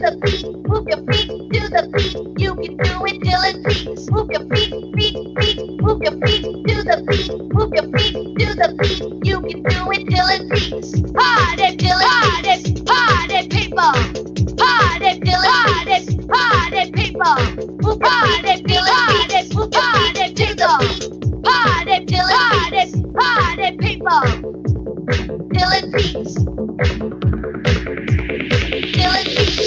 the beat. Move your feet to the beat. You can do it till it peaks. Move your feet, feet, feet. Move your feet to the beat. Move your feet to the beat. You can do it till it peaks. Party till it peaks. Party people. Party till it peaks. Party people. Move party till it peaks. Move party to the beat. Party till it peaks. Party people. Till it peaks. Till it peaks.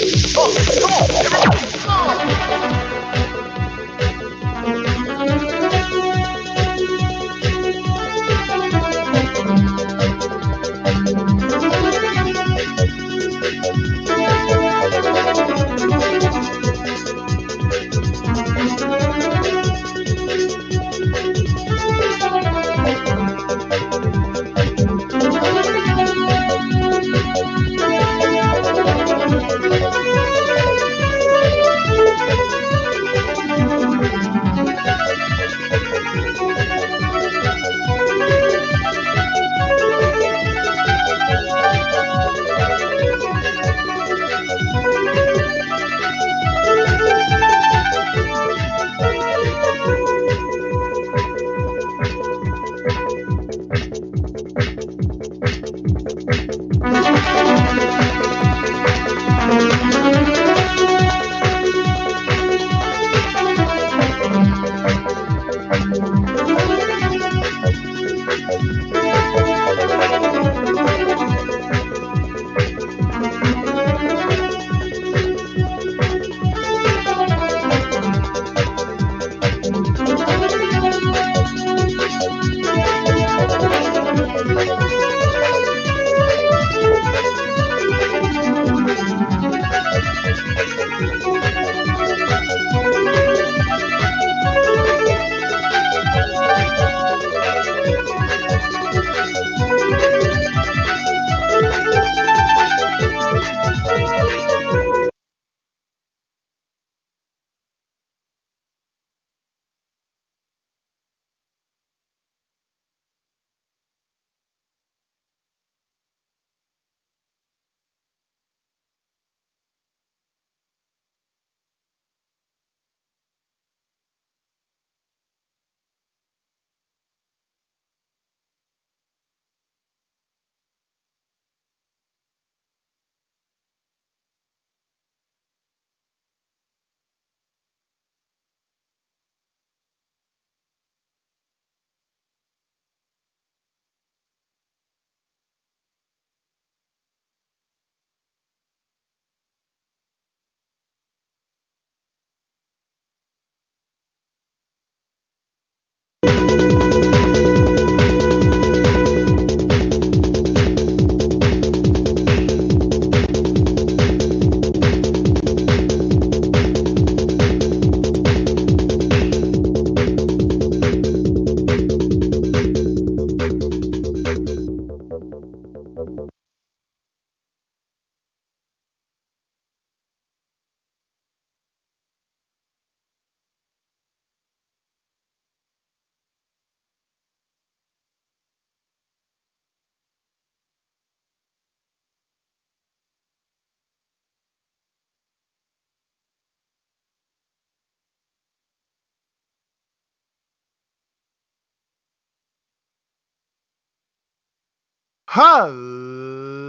Hello,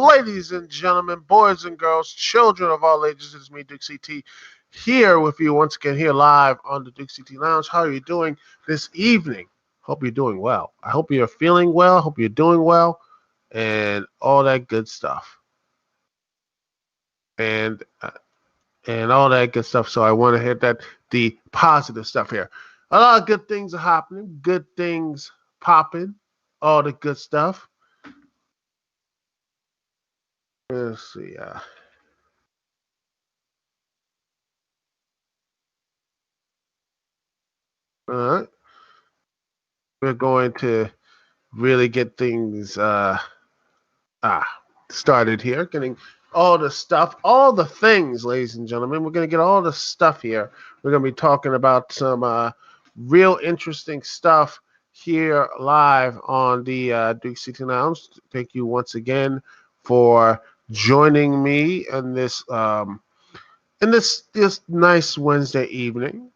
ladies and gentlemen, boys and girls, children of all ages. It's me, Dukect, here with you once again, here live on the Dukect Lounge. How are you doing this evening? Hope you're doing well. I hope you're feeling well. Hope you're doing well, and all that good stuff, and and all that good stuff. So I want to hit the positive stuff here. A lot of good things are happening. Good things popping. All the good stuff. Let's see. All right. We're going to really get things started here. Getting all the stuff, all the things, ladies and gentlemen. We're going to get all the stuff here. We're going to be talking about some real interesting stuff here live on the Dukect Lounge. Thank you once again for joining me in this nice Wednesday evening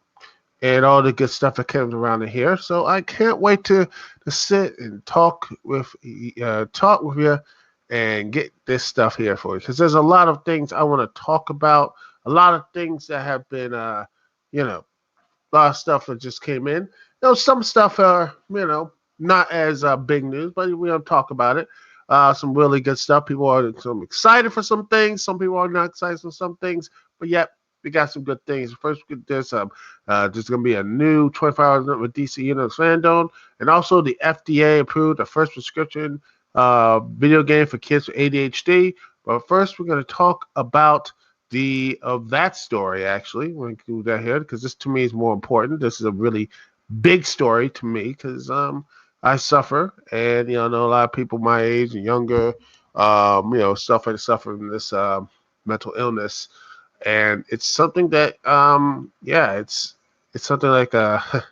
and all the good stuff that comes around in here. So I can't wait to sit and talk with you and get this stuff here for you because there's a lot of things I want to talk about, a lot of things that have been you know a lot of stuff that just came in. Some stuff are, not as big news, but we're going to talk about it. Some really good stuff. People are some excited for some things. Some people are not excited for some things, but yet we got some good things. First, there's going to be a new 24 hours with DCEU Fandome, and also the FDA approved the first prescription video game for kids with ADHD. But first, we're going to talk about the of that story. Actually, we're going to do that here because this to me is more important. This is a really big story to me because I suffer, and I know a lot of people my age and younger, suffer from this mental illness, and it's something that it's something like that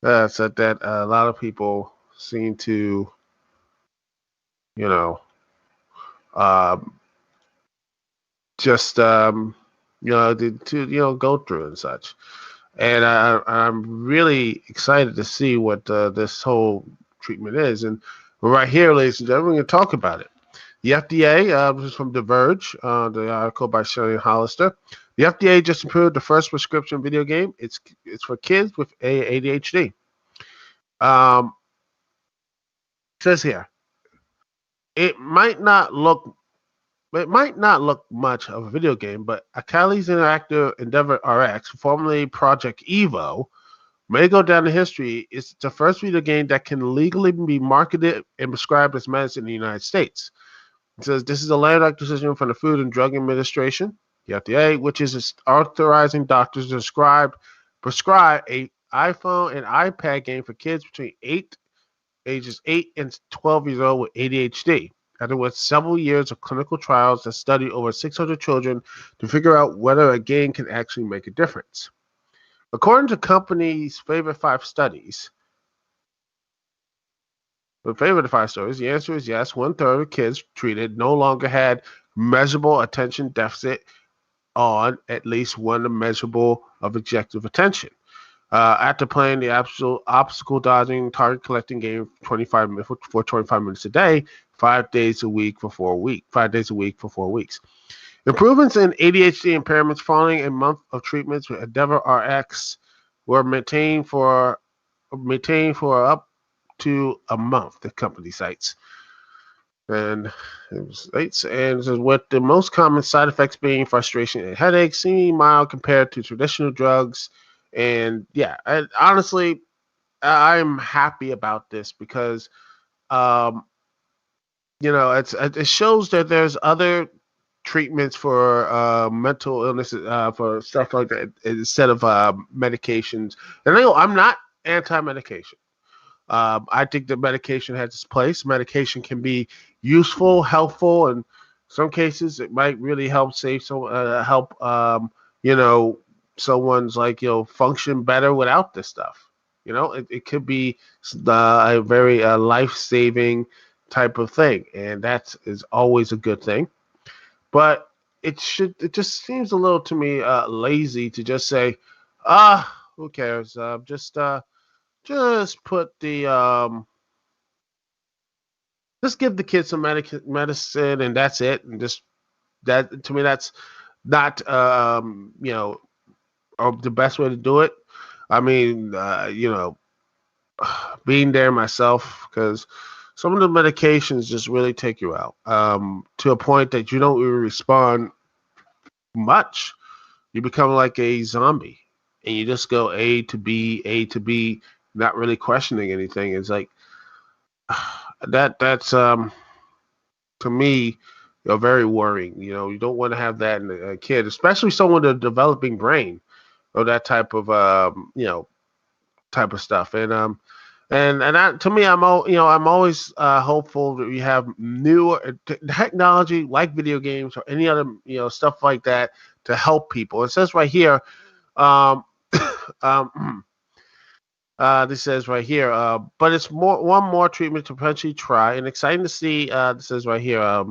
a lot of people seem to you know um, just to go through and such. And I'm really excited to see what this whole treatment is. And right here, ladies and gentlemen, we're going to talk about it. The FDA, this is from The Verge, the article by Shelley Hollister. The FDA just approved the first prescription video game. It's for kids with ADHD. Um, it says here, it might not look much of a video game, but Akali's Interactive Endeavor RX, formerly Project Evo, may go down in history. It's the first video game that can legally be marketed and prescribed as medicine in the United States. It says this is a landmark decision from the Food and Drug Administration, the FDA, which is authorizing doctors to prescribe a iPhone and iPad game for kids between ages 8 and 12 years old with ADHD. After with several years of clinical trials that studied over 600 children to figure out whether a game can actually make a difference. According to company's favorite five studies, the answer is yes. 1/3 of kids treated no longer had measurable attention deficit on at least one measurable of objective attention. After playing the obstacle dodging, target collecting game 25 minutes a day, 5 days a week for 4 weeks. 5 days a week for 4 weeks. Improvements in ADHD impairments following a month of treatments with Endeavor RX were maintained for up to a month, the company cites. And it says with the most common side effects being frustration and headaches, seeming mild compared to traditional drugs. And yeah, honestly, I'm happy about this because it shows that there's other treatments for mental illnesses, for stuff like that, instead of medications. And I'm not anti-medication. I think that medication has its place. Medication can be useful, helpful, and in some cases it might really help you know, someone's function better without this stuff. It could be a very life-saving type of thing, and that is always a good thing. But it just seems a little to me lazy to just say, who cares? Just put the just give the kids some medicine and that's it. And just that to me, that's not the best way to do it. I mean, being there myself, because some of the medications just really take you out to a point that you don't really respond much. You become like a zombie, and you just go A to B, not really questioning anything. It's like that's to me, very worrying. You don't want to have that in a kid, especially someone with a developing brain or that type of type of stuff. And that, to me, I'm always hopeful that we have new technology like video games or any other stuff like that to help people. It says right here, um, this says right here, but it's one more treatment to potentially try, and exciting to see. This says right here,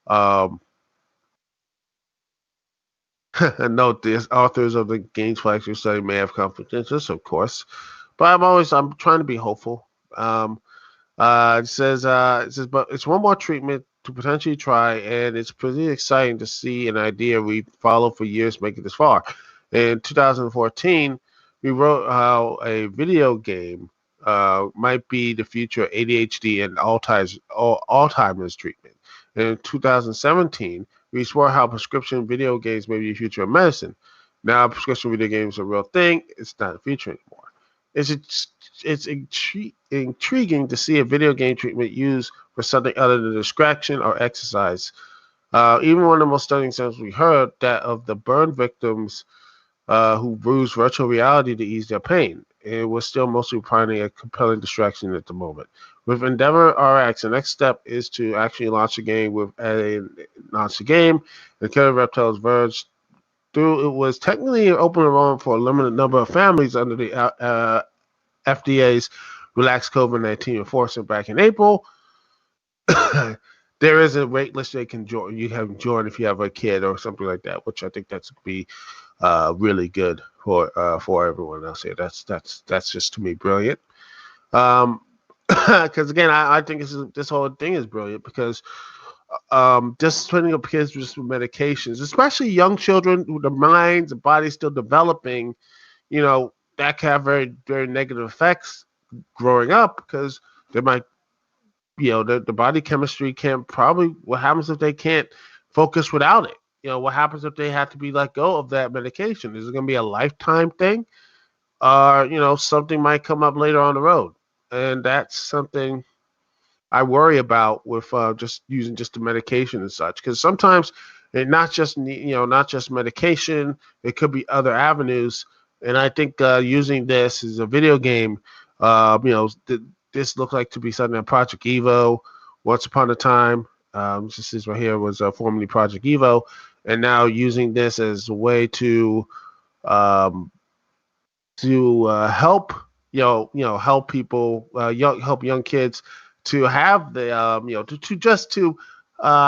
Um, Note this: authors of the game's flagship study may have conflict of interest, of course, but I'm trying to be hopeful. Um, it says, but it's one more treatment to potentially try, and it's pretty exciting to see an idea we followed for years make it this far. In 2014, we wrote how a video game might be the future of ADHD and Alzheimer's treatment. In 2017, we swore how prescription video games may be the future of medicine. Now, prescription video games are a real thing. It's not a future anymore. It's intriguing to see a video game treatment used for something other than distraction or exercise. Even one of the most stunning examples we heard, that of the burn victims who used virtual reality to ease their pain. It was still mostly finding a compelling distraction at the moment. With Endeavor RX, the next step is to actually launch a game and Killer Reptiles Verge. Through it was technically open enrollment for a limited number of families under the FDA's relaxed COVID-19 enforcement back in April. There is a wait list they can join. You can join if you have a kid or something like that, which I think that's be really good for everyone else here. That's just to me brilliant. Because again, I think this whole thing is brilliant because just putting up kids just with medications, especially young children with the minds, the bodies still developing, that can have very, very negative effects growing up because they might, the body chemistry can't probably, what happens if they can't focus without it? What happens if they have to be let go of that medication? Is it going to be a lifetime thing? Or, something might come up later on the road. And that's something I worry about with just using just the medication and such, because sometimes it not just medication, it could be other avenues. And I think using this as a video game, this looked like to be something that Project Evo, once upon a time, this is right here was formerly Project Evo, and now using this as a way um, to help help people help young kids to have the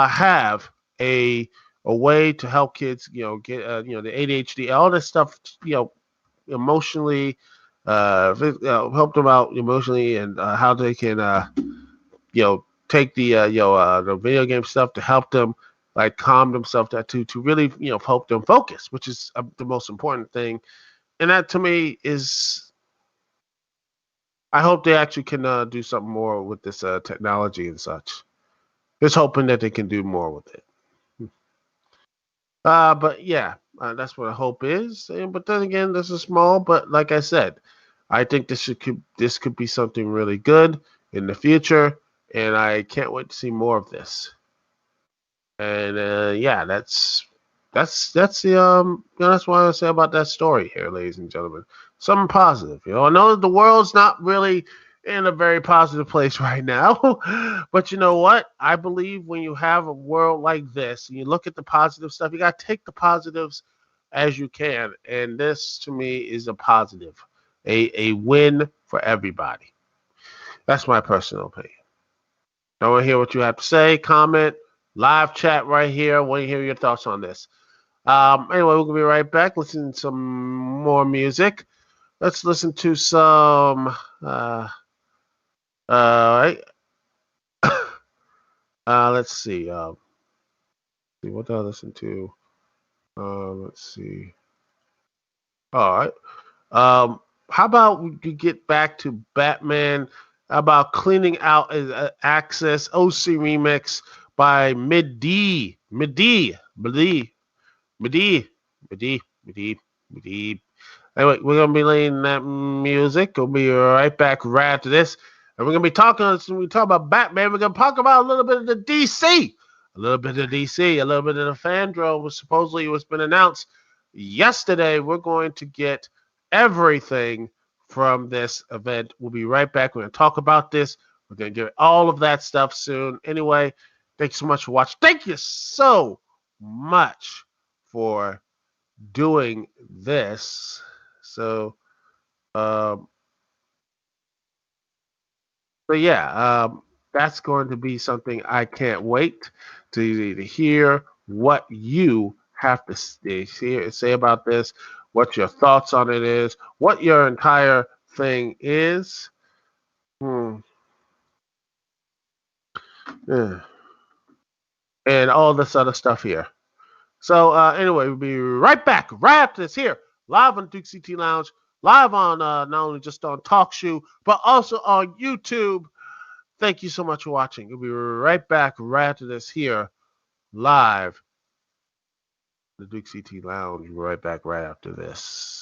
have a way to help kids get the ADHD, all this stuff, emotionally, help them out emotionally, and how they can take the video game stuff to help them like calm themselves down, to really help them focus, which is the most important thing. And that to me is, I hope they actually can do something more with this technology and such. Just hoping that they can do more with it. But yeah, that's what I hope is. But then again, this is small. But like I said, I think this could be something really good in the future, and I can't wait to see more of this. And yeah, that's the that's what I say about that story here, ladies and gentlemen. Something positive. I know that the world's not really in a very positive place right now, but you know what? I believe when you have a world like this, and you look at the positive stuff, you got to take the positives as you can, and this to me is a positive, a win for everybody. That's my personal opinion. I want to hear what you have to say. Comment, live chat right here. I want to hear your thoughts on this. Anyway, we're gonna be right back. Listen to some more music. Let's listen to some. Right. Let's see. What did I listen to? Let's see. All right. How about we get back to Batman? How about cleaning out Access OC remix by Midi, Midi. Anyway, we're gonna be laying that music. We'll be right back right after this, and we're gonna be talking. When we talk about Batman, we're gonna talk about a little bit of the DC, a little bit of DC, a little bit of the Fandome, which supposedly was been announced yesterday. We're going to get everything from this event. We'll be right back. We're gonna talk about this. We're gonna get all of that stuff soon. Anyway, thank you so much for watching. Thank you so much for doing this. So, um, but yeah, that's going to be something I can't wait to hear what you have to say about this, what your thoughts on it is, what your entire thing is. Hmm. Yeah. And all this other stuff here. So anyway, we'll be right back right after this here, live on Dukect Lounge, live on not only just on TalkShoe, but also on YouTube. Thank you so much for watching. We'll be right back right after this here, live the Dukect Lounge. We'll be right back right after this.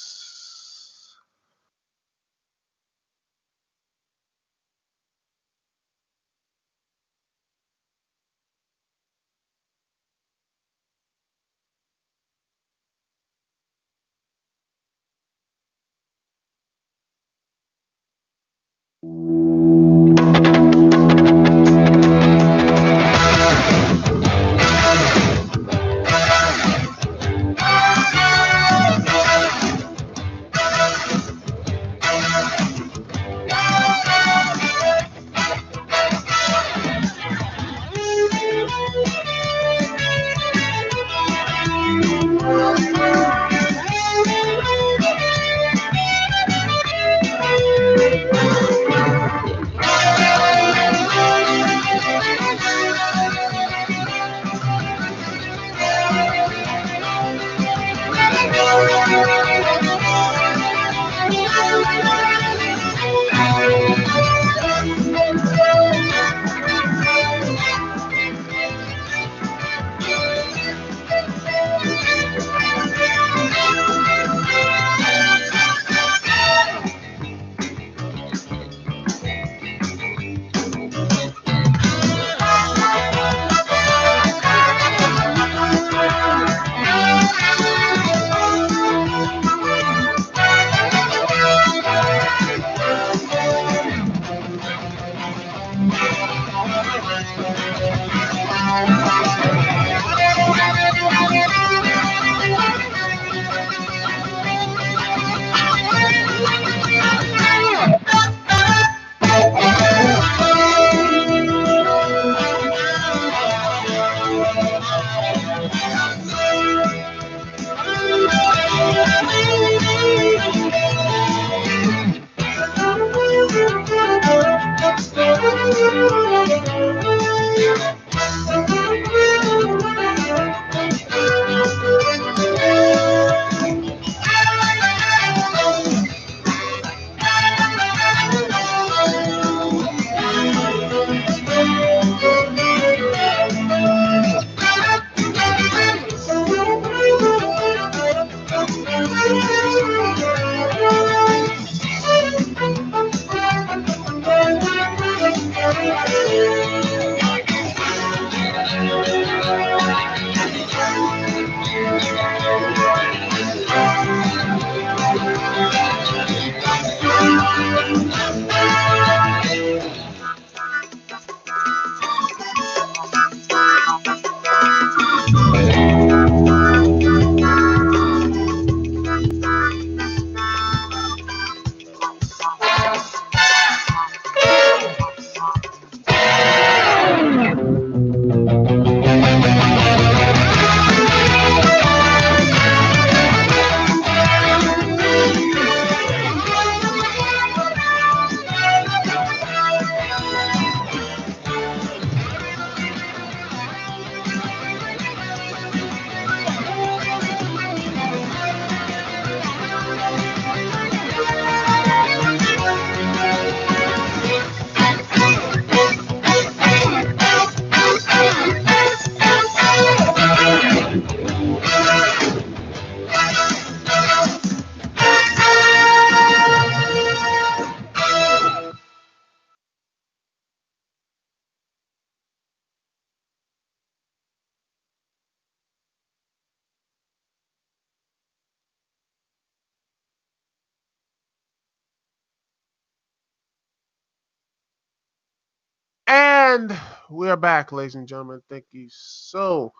And we're back, ladies and gentlemen. Thank you so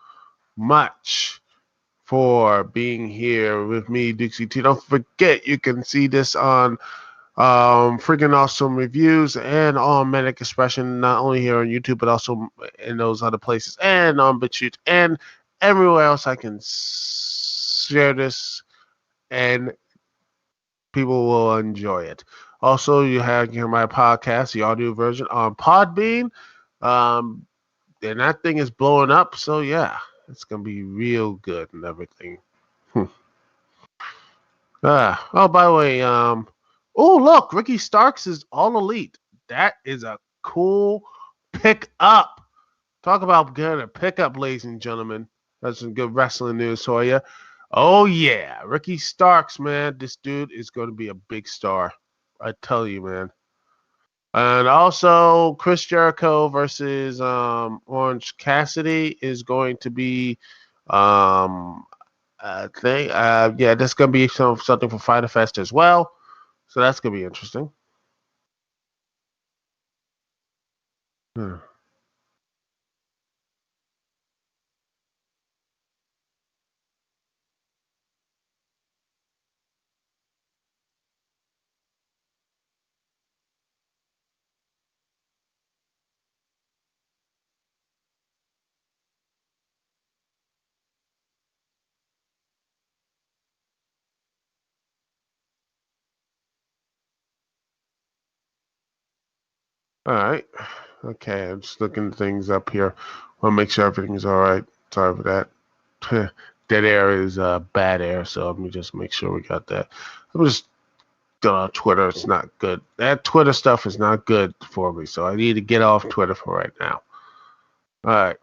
much for being here with me, Dixie T. Don't forget, you can see this on Freaking awesome reviews and on Manic Expression, not only here on YouTube, but also in those other places and on BitChute and everywhere else I can share this and people will enjoy it. Also, you have here my podcast, the audio version on Podbean. Um, and that thing is blowing up. So yeah, it's gonna be real good and everything. Oh, by the way, oh look, Ricky Starks is all elite. That is a cool pick up. Talk about getting a pickup, ladies and gentlemen. That's some good wrestling news for you. Oh yeah, Ricky Starks, man, this dude is going to be a big star. I tell you, man. And also, Chris Jericho versus Orange Cassidy is going to be thing. Yeah, that's gonna be something for Fighter Fest as well. So that's gonna be interesting. Hmm. All right. Okay, I'm just looking things up here. Want to make sure everything's all right. Sorry for that. Dead air is bad air, so let me just make sure we got that. I'm just Twitter. It's not good. That Twitter stuff is not good for me, so I need to get off Twitter for right now. All right.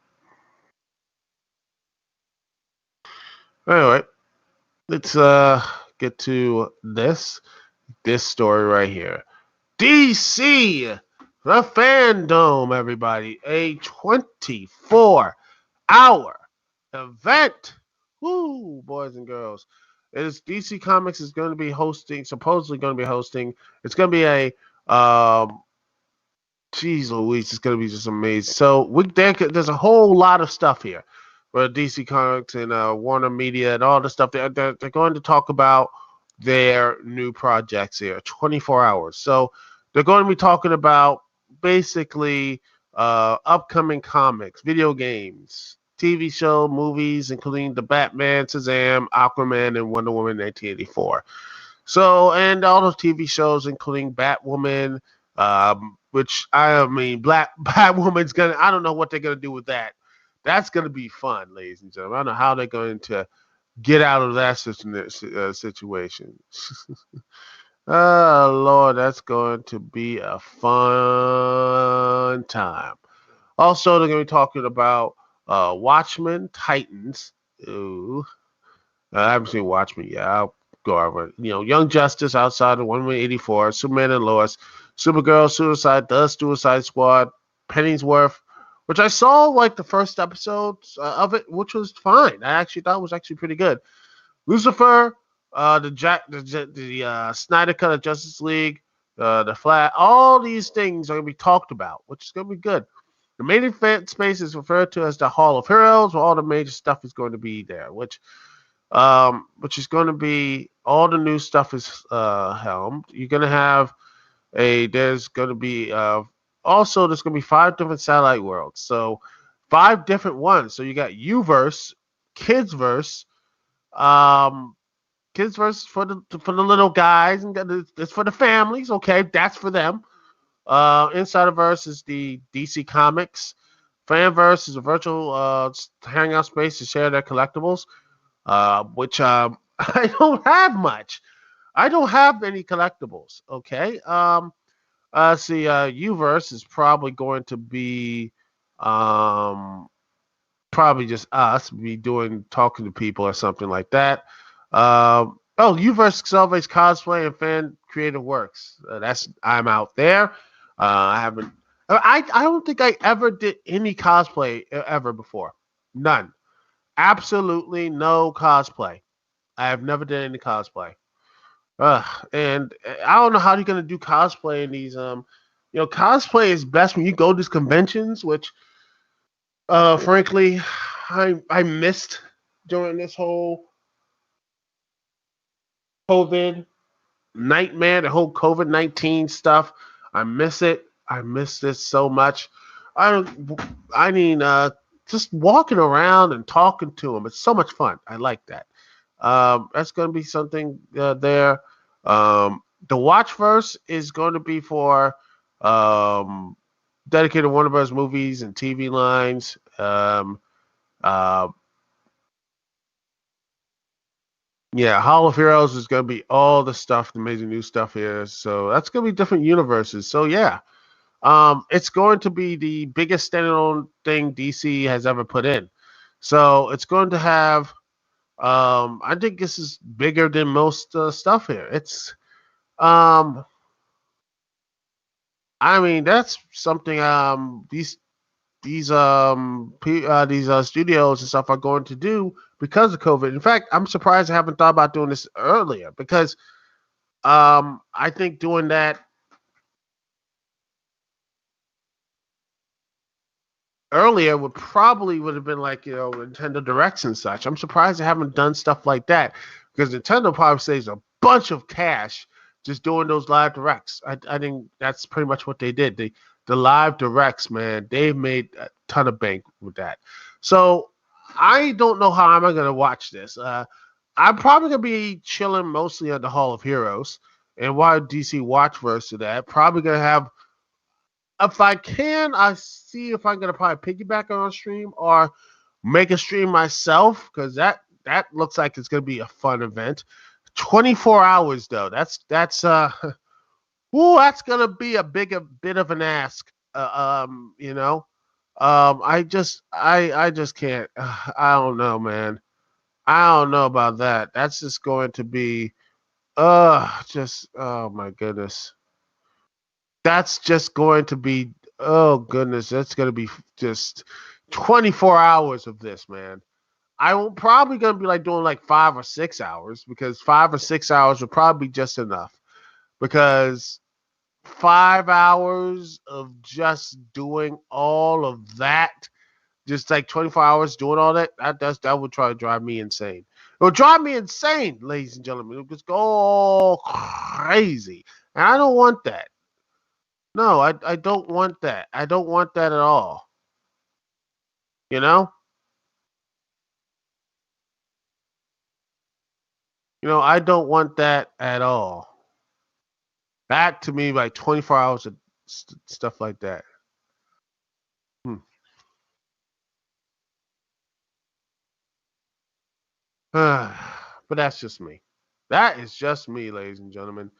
Anyway, let's get to this story right here. DC, the Fandome, everybody, a 24-hour event. Woo, boys and girls. Is DC Comics is going to be hosting, supposedly going to be hosting. It's going to be a Jeez Louise, it's gonna be just amazing. So there's a whole lot of stuff here, for DC Comics and WarnerMedia and all the stuff. They're going to talk about their new projects here, 24 hours. So they're going to be talking about basically upcoming comics, video games, TV show, movies, including the Batman, Shazam, Aquaman, and Wonder Woman 1984. So, and all those TV shows, including Batwoman, which I mean, Black Batwoman's gonna. I don't know what they're gonna do with that. That's gonna be fun, ladies and gentlemen. I don't know how they're going to get out of that situation. Oh Lord, that's going to be a fun time. Also, they're gonna be talking about Watchmen, Titans. Ooh, I haven't seen Watchmen yet. I'll go over it. Young Justice outside of 184, Superman and Lois, Supergirl, Suicide, The Suicide Squad, Pennyworth, which I saw like the first episodes of it, which was fine. I actually thought it was actually pretty good. Lucifer, the Snyder Cut of Justice League, the Flat, all these things are gonna be talked about, which is gonna be good. The main event space is referred to as the Hall of Heroes, where all the major stuff is going to be there, which is going to be all the new stuff is helmed. You're going to have there's going to be also there's going to be 5 different satellite worlds, so 5 different ones. So you got Uverse, Kidsverse, um, Kidsverse for the little guys, and it's for the families. Okay, that's for them. Insiderverse is the DC Comics. Fanverse is a virtual hangout space to share their collectibles, which I don't have much. I don't have any collectibles. Okay. See, Uverse is probably going to be probably just us, be doing talking to people or something like that. Uverse celebrates cosplay and fan creative works. I'm out there. I haven't. I don't think I ever did any cosplay ever before. None. Absolutely no cosplay. I have never done any cosplay. And I don't know how you're gonna do cosplay in these. Cosplay is best when you go to these conventions, which, frankly, I missed during this whole COVID nightmare, the whole COVID-19 stuff. I miss it. I miss this so much. I I mean, just walking around and talking to them. It's so much fun. I like that. That's going to be something there. The Watchverse is going to be for um, dedicated to Warner Bros. Movies and TV lines. Uh, yeah, Hall of Heroes is going to be all the stuff, the amazing new stuff here. So that's going to be different universes. So yeah, it's going to be the biggest standalone thing DC has ever put in. So it's going to have. I think this is bigger than most stuff here. It's um, I mean that's something these studios and stuff are going to do because of COVID. In fact, I'm surprised I haven't thought about doing this earlier because I think doing that earlier would have been like Nintendo Directs and such. I'm surprised they haven't done stuff like that because Nintendo probably saves a bunch of cash just doing those live directs. I think that's pretty much what they did. The live directs, man, they've made a ton of bank with that. So I don't know how I'm gonna watch this. I'm probably gonna be chilling mostly at the Hall of Heroes and why DC Watchverse to that. Probably gonna have if I can, I see if I'm gonna probably piggyback on a stream or make a stream myself because that looks like it's gonna be a fun event. 24 hours though. That's gonna be a bit of an ask. You know. I just can't. I don't know, man. I don't know about that. That's just going to be just oh my goodness. That's just going to be oh goodness, that's going to be just 24 hours of this, man. I will probably going to be like doing like 5 or 6 hours because 5 or 6 hours would probably be just enough because 5 hours of just doing all of that, just like 24 hours doing all that would try to drive me insane. It would drive me insane, ladies and gentlemen. It would just go crazy. And I don't want that. No, I don't want that. I don't want that at all. You know? I don't want that at all. That to me, like 24 hours of stuff like that. Hmm. But that's just me. That is just me, ladies and gentlemen.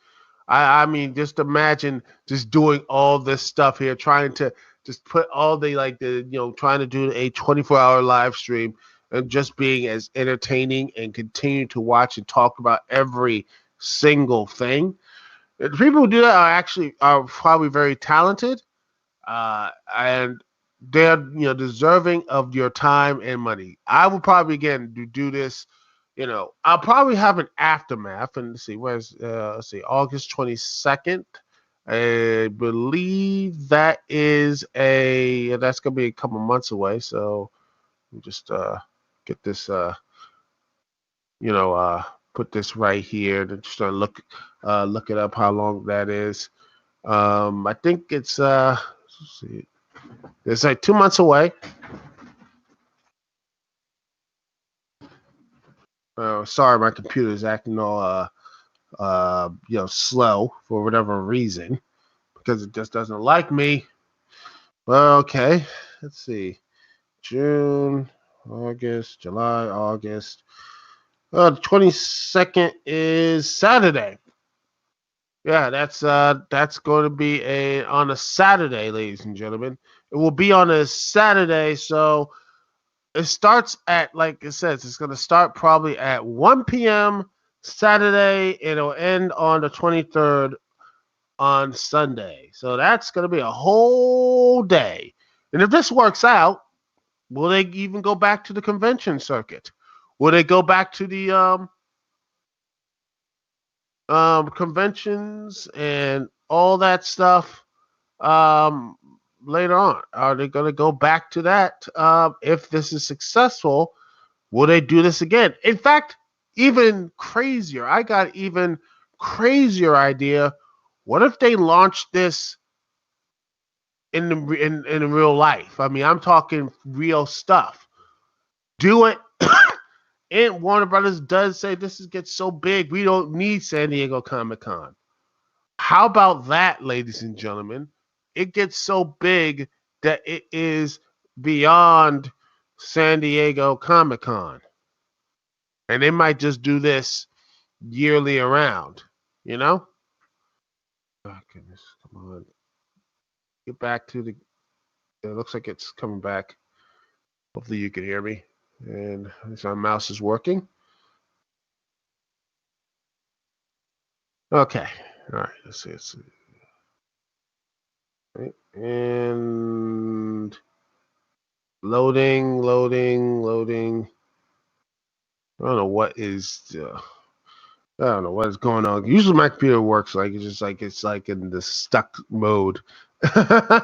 I mean, just imagine just doing all this stuff here, trying to just put all trying to do a 24-hour live stream and just being as entertaining and continue to watch and talk about every single thing. The people who do that are probably very talented, and they're deserving of your time and money. I will probably again do this. I'll probably have an aftermath, and let's see, August 22nd. I believe that's gonna be a couple months away. So let me just get this put this right here to just look it up how long that is. I think it's let's see, it's like 2 months away. Sorry, my computer is acting all slow for whatever reason because it just doesn't like me. Well, okay, let's see. June, August, July, August. The 22nd is Saturday. Yeah, that's going to be on a Saturday, ladies and gentlemen. It will be on a Saturday, so it starts at, like it says, it's going to start probably at 1 p.m. Saturday. It'll end on the 23rd on Sunday. So that's going to be a whole day. And if this works out, will they even go back to the convention circuit? Will they go back to the conventions and all that stuff um, later on? Are they going to go back to that? If this is successful, will they do this again? In fact, even crazier, I got even crazier idea. What if they launched this in real life? I mean, I'm talking real stuff. Do it. And Warner Brothers does say gets so big, we don't need San Diego Comic Con. How about that, ladies and gentlemen? It gets so big that it is beyond San Diego Comic Con. And they might just do this yearly around, you know? Oh, goodness. Come on. Get back to the. It looks like it's coming back. Hopefully you can hear me. And my mouse is working. Okay. All right. Let's see. Let's see. Right. And loading. I don't know what is. I don't know what is going on. Usually my computer works like it's like in the stuck mode. I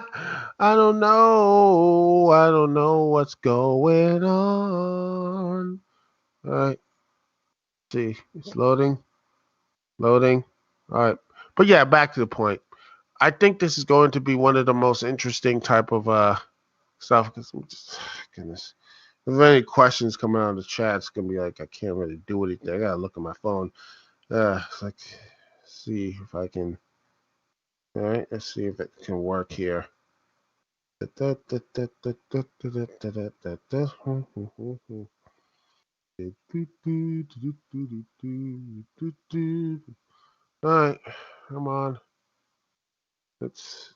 don't know. I don't know what's going on. All right. See, it's loading. All right. But yeah, back to the point. I think this is going to be one of the most interesting type of stuff. Because goodness, if there are any questions coming out of the chat, it's gonna be like I can't really do anything. I gotta look at my phone. It's like see if I can. All right, let's see if it can work here. All right, come on. It's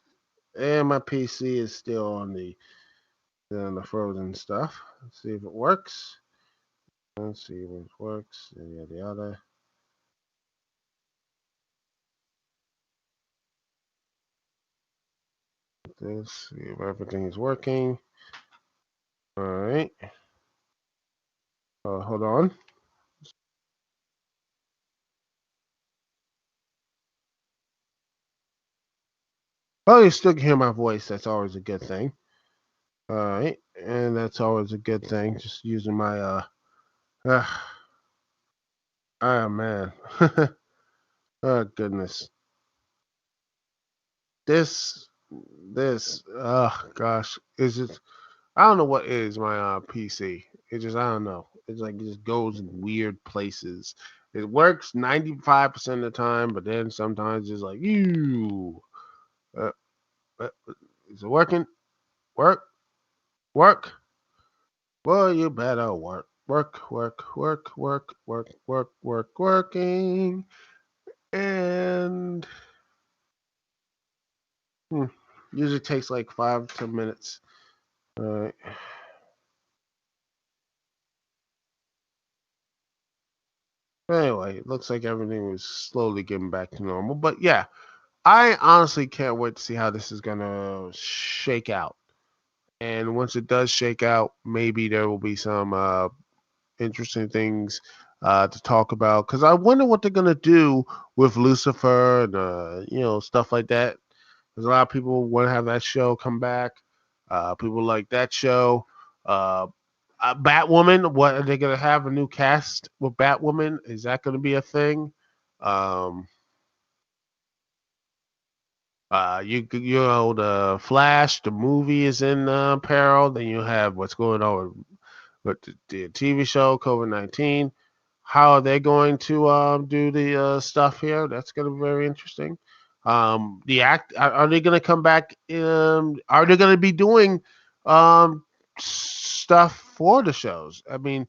and my PC is still on the frozen stuff. Let's see if it works. Let's see if it works. The other. Let's see if everything is working. All right. Hold on. Oh, you still can hear my voice. That's always a good thing. All right, and that's always a good thing. Just using my uh oh man, oh goodness, this oh gosh, is it? I don't know what is my PC. It just I don't know. It's like it just goes in weird places. It works 95% of the time, but then sometimes it's like you. Uh, uh, is it working? Work, work. Well, you better work. Working. And usually takes like 5 to 10 minutes. All right. Anyway, it looks like everything was slowly getting back to normal. But yeah, I honestly can't wait to see how this is gonna shake out. And once it does shake out, maybe there will be some interesting things to talk about. Because I wonder what they're gonna do with Lucifer and stuff like that. Because a lot of people want to have that show come back. People like that show. Uh, Batwoman. What are they gonna have a new cast with Batwoman? Is that gonna be a thing? Um, the Flash, the movie is in peril. Then you have what's going on with the TV show COVID-19. How are they going to do the stuff here? That's going to be very interesting. The act are they going to come back? Are they going to be doing stuff for the shows? I mean,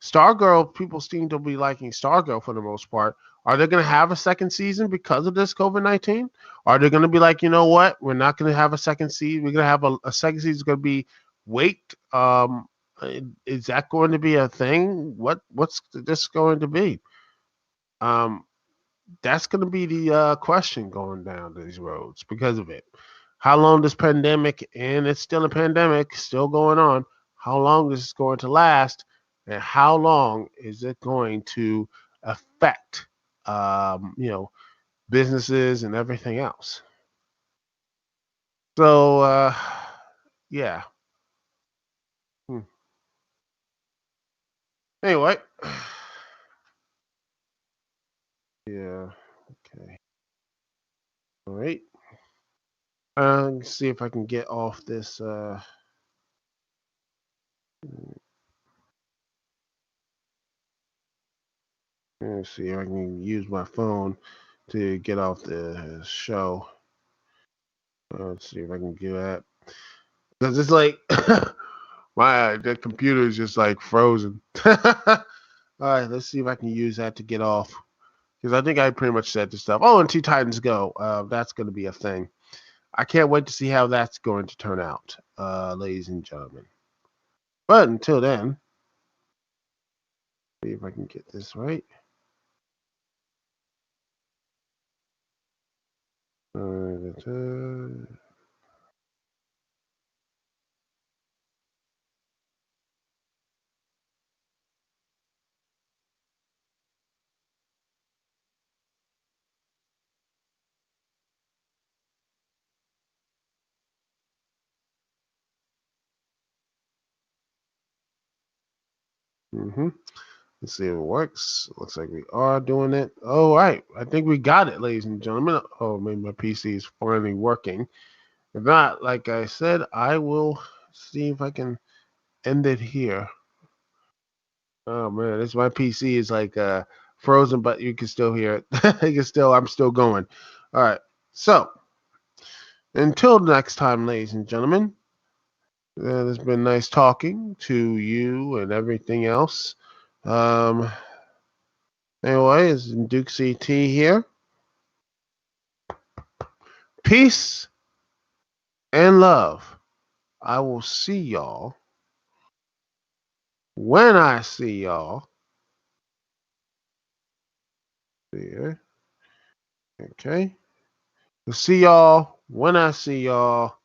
Stargirl. People seem to be liking Stargirl for the most part. Are they going to have a second season because of this COVID-19? Are they going to be like, you know what? We're not going to have a second season. We're going to have a second season. Is going to be wait. Is that going to be a thing? What's this going to be? Um, that's going to be the question going down these roads because of it. How long this pandemic, and it's still a pandemic, still going on. How long is this going to last, and how long is it going to affect, businesses and everything else? So, yeah. Hmm. Anyway, yeah. Let's see if I can get off this. Let's see if I can use my phone to get off the show. Let's see if I can do that. Because it's like the computer is just like frozen. All right, let's see if I can use that to get off. Because I think I pretty much said this stuff. Oh, and Teen Titans Go. That's going to be a thing. I can't wait to see how that's going to turn out, ladies and gentlemen. But until then, see if I can get this right. Mm-hmm. Let's see if it works. Looks like we are doing it. All right. I think we got it, ladies and gentlemen. Oh, maybe my PC is finally working. If not, like I said, I will see if I can end it here. Oh man, this my PC is like frozen, but you can still hear it. I'm still going. All right. So until next time, ladies and gentlemen, it's been nice talking to you and everything else. Um, anyway, it's Duke CT here. Peace and love. I will see y'all when I see y'all. Here. Okay. We'll see y'all when I see y'all.